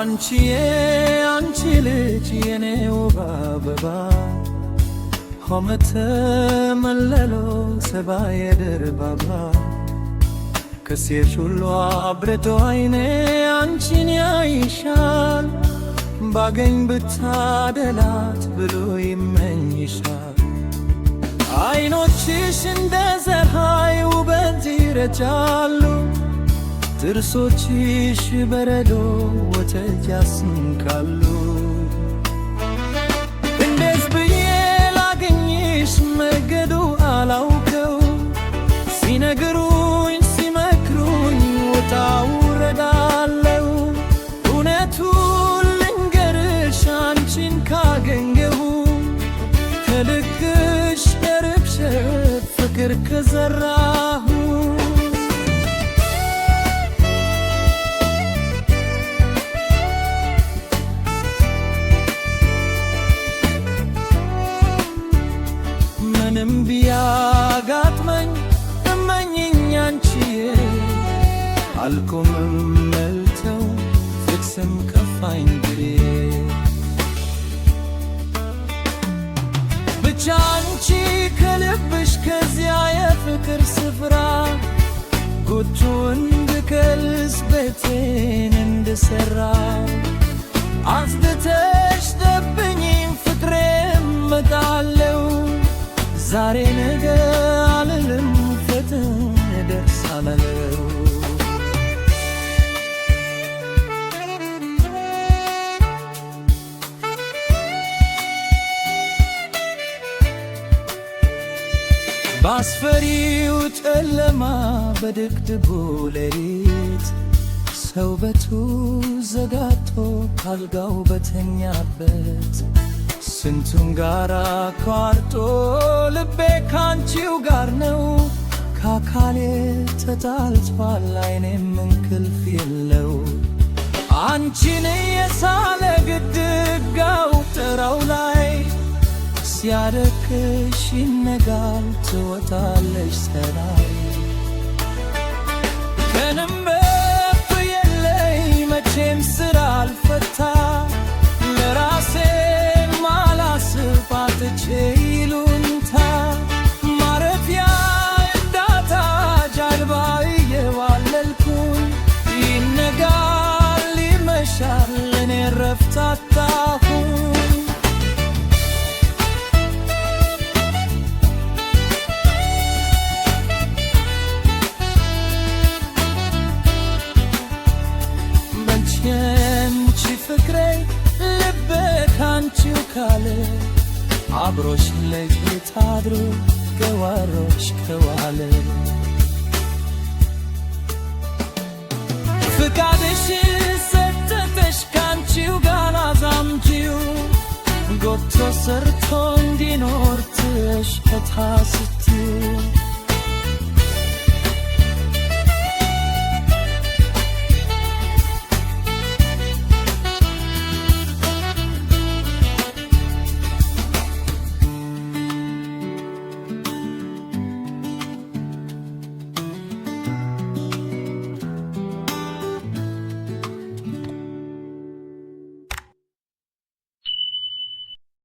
አንቺ ልጅ የኔው አበባ ሆመተ መለሎ ሰባዬ ደርባባ ከሴት ሁሉ አብረቶ አይኔ አንቺን ያይሻል ባገኝ ብታደላት ብሎ ይመኝሻል። አይኖችሽ እንደ ፀሐይ ውበት ይረጫሉ ጥርሶችሽ በረዶ ወተት ያስንቃሉ። እንዴት ብዬ ላገኝሽ መንገዱ አላውቀው ሲነግሩኝ ሲመክሩኝ ወጣ ውረዳለው። እውነቱን ልንገርሽ አንቺን ካገኘሁ ከልክሽ ቀርብሸት ፍቅር ከዘራሁ ምንም ቢያጋጥመኝ እመኝኝ አንቺዬ አልቆምም መልተው ፍቅስም ከፋኝ ግሬ ብቻ አንቺ ከልብሽ ከዚያ የፍቅር ስፍራ ጉቱ እንድከልስ ቤቴን እንድሠራ አስደተሽ ደብኝም ፍቅሬም መጣለው ዛሬ ነገ አልልም ፈጥኜ እደርሳለሁ። ባስፈሪው ጨለማ በድቅድቁ ሌሊት ሰው ቤቱ ዘጋቶ ካልጋው በተኛበት ስንቱን ጋራ አቋርጦ ልቤ ካንቺው ጋር ነው ከአካሌ ተጣልቷል አይኔም እንቅልፍ የለው። አንቺን የሳለ ግድግዳው ጥራው ላይ ሲያረክሽ ይነጋል ትወጣለሽ ሰላይ ቀንም በፍ የለይ መቼም ስራ አልፈታ ለራሴ ማላስፋትቼ ይሉንታ ማረፊያ እንዳታ ጀልባ እየዋለልኩኝ ይነጋል ይመሻል እኔ ረፍት አጣሁኝ። አንቺ ፍቅሬ ልቤ ካንቺው ካለ አብሮሽ ለጌታ አድሮ ገዋሮሽ ከዋለ ፍቃድሽ ሰተተሽ ካንቺው ጋር አዛምጂው ጎቶ ሰርቶ እንዲኖር ትሽ ከታስትው